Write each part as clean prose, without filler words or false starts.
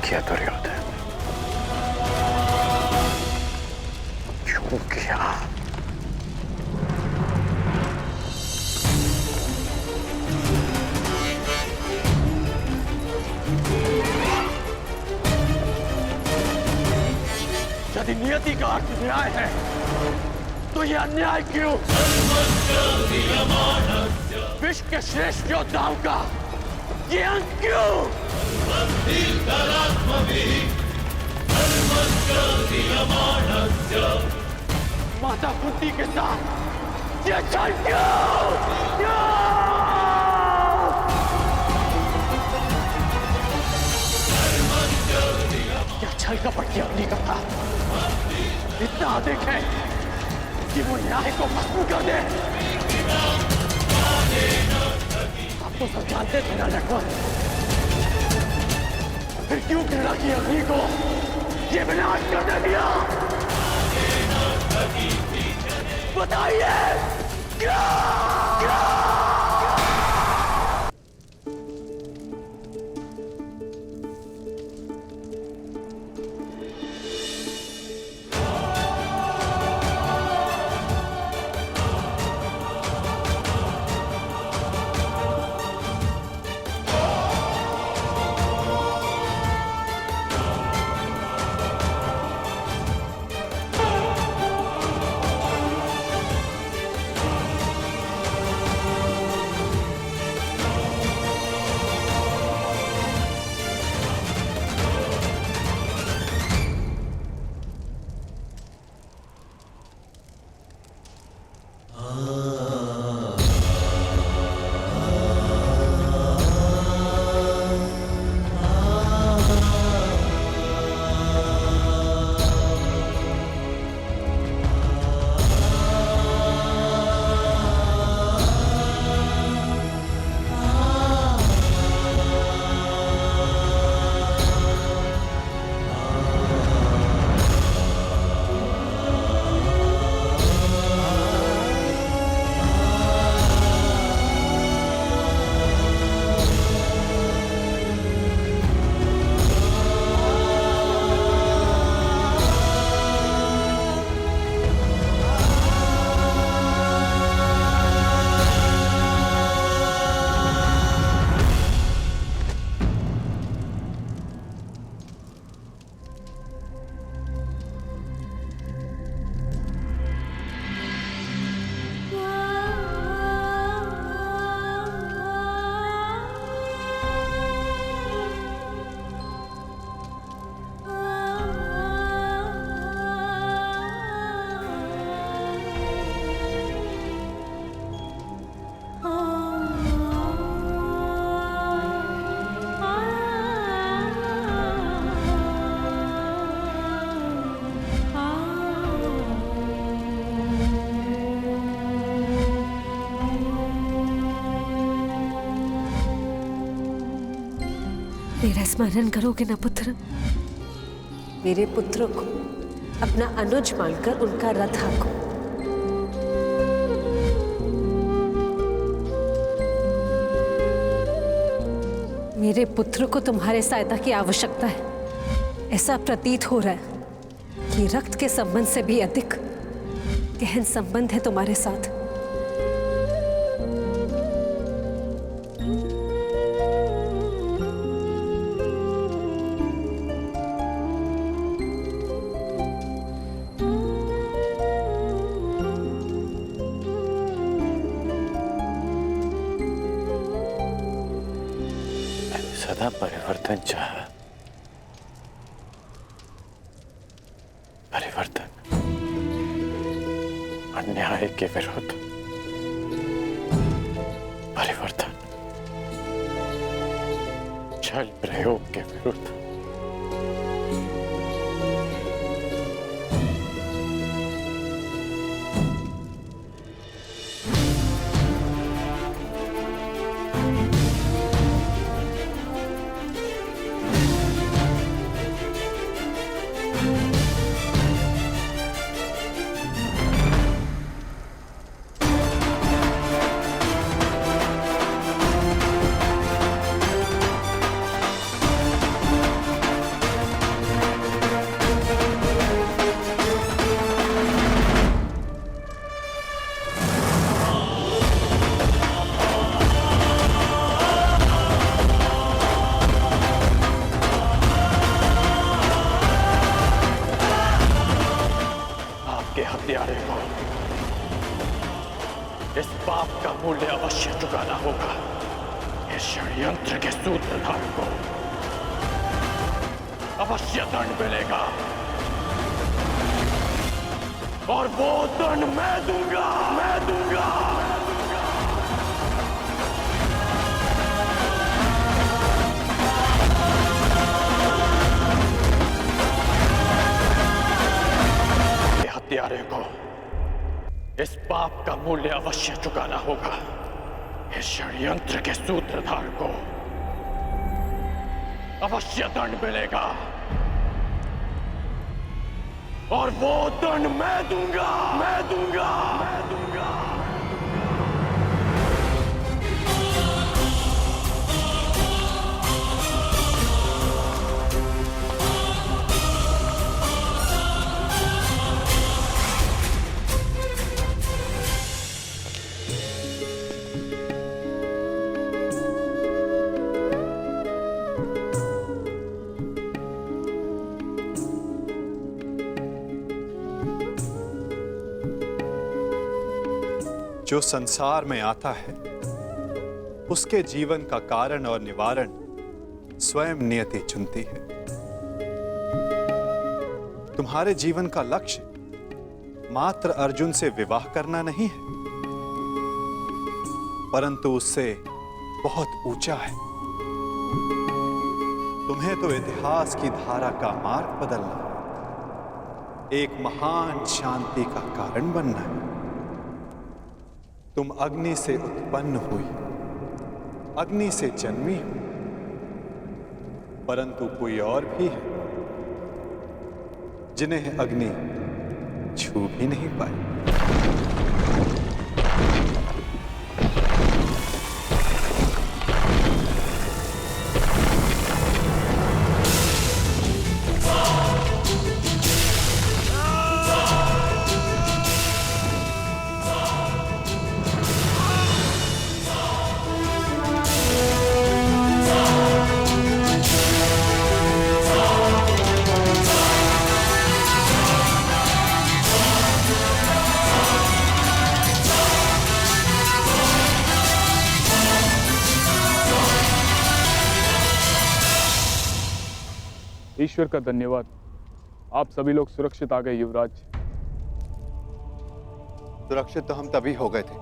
किया दुर्योधन? क्यों किया? यदि नियति का अर्थ न्याय है तो यह अन्याय क्यों? विश्व के श्रेष्ठ योद्धाओं का ये अंत क्यों? माता कुंती के साथ ये छल क्यों? क्या छल कपट की अग्नि का था इतना अधिक है कि वो न्याय को भस्म कर दे? आप तो सब जानते थे ना लक्ष्मण, फिर क्यों घृणा की अग्नि को ये विनाश करने दिया? बताइए क्या? मेरा स्मरण करोगे ना पुत्र? मेरे पुत्र को अपना अनुज मानकर उनका रथ हाँको। मेरे पुत्र को तुम्हारे सहायता की आवश्यकता है। ऐसा प्रतीत हो रहा है कि रक्त के संबंध से भी अधिक गहन संबंध है तुम्हारे साथ। सदा परिवर्तन चाहा, परिवर्तन अन्याय के विरुद्ध, परिवर्तन छल प्रयोग के विरुद्ध। इस षड्यंत्र के सूत्रधार को अवश्य दंड मिलेगा, और वो दंड मैं दूंगा, मैं दूंगा। हत्यारे को इस पाप का मूल्य अवश्य चुकाना होगा। इस षड्यंत्र के सूत्रधार को अवश्य दंड मिलेगा, और वो दंड मैं दूंगा, मैं दूंगा, मैं दूंगा। जो संसार में आता है उसके जीवन का कारण और निवारण स्वयं नियति चुनती है। तुम्हारे जीवन का लक्ष्य मात्र अर्जुन से विवाह करना नहीं है, परंतु उससे बहुत ऊंचा है। तुम्हें तो इतिहास की धारा का मार्ग बदलना, एक महान शांति का कारण बनना है। तुम अग्नि से उत्पन्न हुई, अग्नि से जन्मी हो, परंतु कोई और भी है जिन्हें अग्नि छू भी नहीं पाई। ईश्वर का धन्यवाद, आप सभी लोग सुरक्षित आ गए युवराज। सुरक्षित तो हम तभी हो गए थे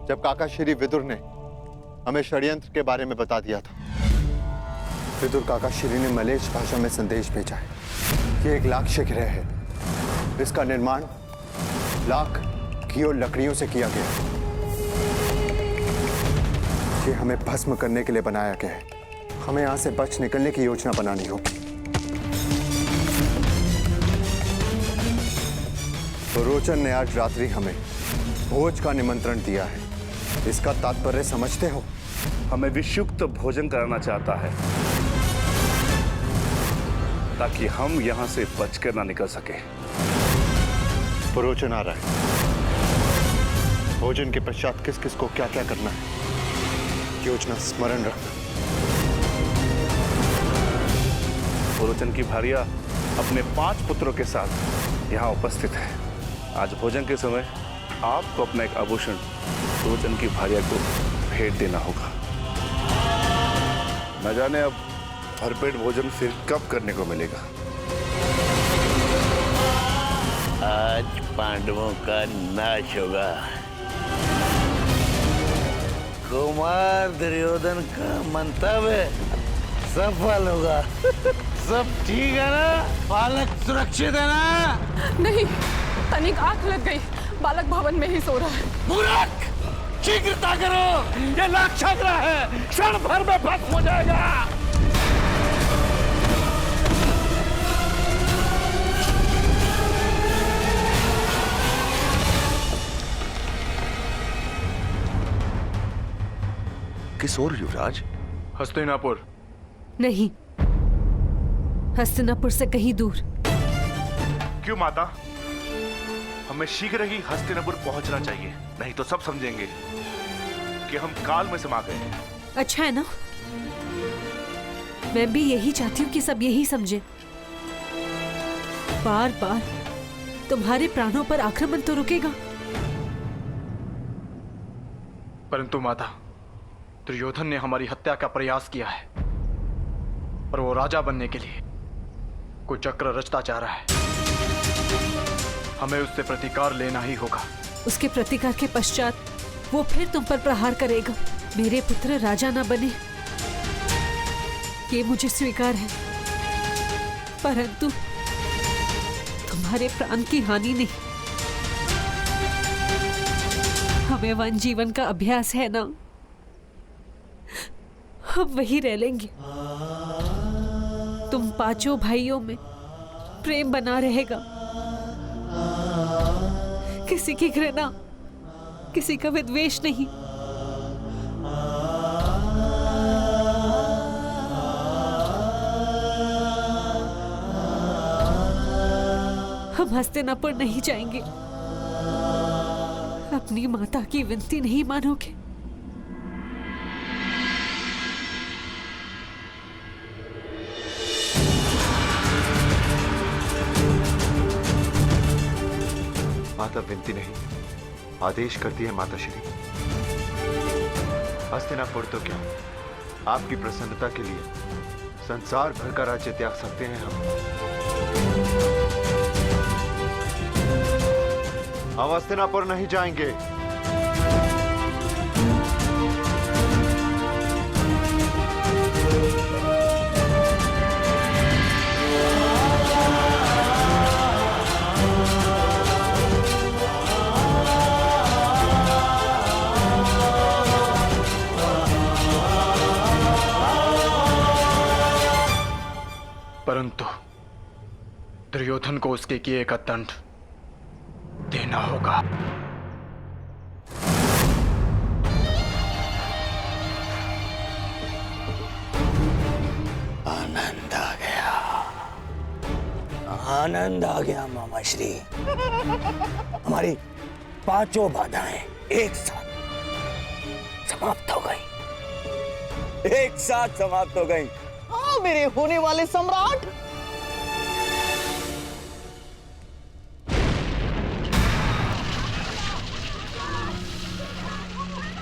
जब काका श्री विदुर ने हमें षड्यंत्र के बारे में बता दिया था। विदुर काका श्री ने मलेच्छ भाषा में संदेश भेजा है कि एक लाक्ष्य ग्रह है, इसका निर्माण लाख घी और लकड़ियों से किया गया है। ये हमें भस्म करने के लिए बनाया गया है। हमें यहां से बच निकलने की योजना बनानी होगी। तो रोचन ने आज रात्रि हमें भोज का निमंत्रण दिया है। इसका तात्पर्य समझते हो? हमें विषुक्त भोजन कराना चाहता है ताकि हम यहां से बचकर ना निकल सके। रोचन आ रहा है। भोजन के पश्चात किस किस को क्या क्या करना है, योजना स्मरण रखना। पुरोचन की भार्या अपने 5 पुत्रों के साथ यहाँ उपस्थित है। आज भोजन के समय आपको अपना एक आभूषण पुरोचन की भार्या को भेंट देना होगा। न जाने अब भरपेट भोजन फिर कब करने को मिलेगा। आज पांडवों का नाश होगा। कुमार दुर्योधन का मंतव्य सफल होगा। सब ठीक है ना? बालक सुरक्षित है ना? नहीं, तनिक आंख लग गई। बालक भवन में ही सो रहा है। मूर्ख! शीघ्रता करो, ये लाक्षाग्रह है, क्षण भर में भस्म हो जाएगा। किस ओर युवराज? हस्तिनापुर। नहीं, हस्तिनापुर से कहीं दूर। क्यों माता? हमें शीघ्र ही हस्तिनापुर पहुंचना चाहिए, नहीं तो सब समझेंगे कि हम काल में समा गए। अच्छा है ना, मैं भी यही चाहती हूँ कि सब यही समझे। बार बार तुम्हारे प्राणों पर आक्रमण तो रुकेगा, परंतु माता, दुर्योधन ने हमारी हत्या का प्रयास किया है, पर वो राजा बनने के लिए कोई चक्र रचता जा रहा है। हमें उससे प्रतिकार लेना ही होगा। उसके प्रतिकार के पश्चात वो फिर तुम पर प्रहार करेगा। मेरे पुत्र राजा ना बने ये मुझे स्वीकार है, परंतु तुम्हारे प्राण की हानि नहीं। हमें वन जीवन का अभ्यास है ना, हम वही रह लेंगे। तुम पांचों भाइयों में प्रेम बना रहेगा, किसी की घृणा, किसी का विद्वेष नहीं। हम हस्तिनापुर नहीं जाएंगे। अपनी माता की विनती नहीं मानोगे? माता विनती नहीं, आदेश करती है माता श्री। हस्तिनापुर तो क्या, आपकी प्रसन्नता के लिए संसार भर का राज्य त्याग सकते हैं हम हस्तिनापुर नहीं जाएंगे। परंतु दुर्योधन को उसके किए का दंड देना होगा। आनंद आ गया, आनंद आ गया मामा श्री। हमारी पांचों बाधाएं एक साथ समाप्त हो गई, एक साथ समाप्त हो गई। हाँ मेरे होने वाले सम्राट,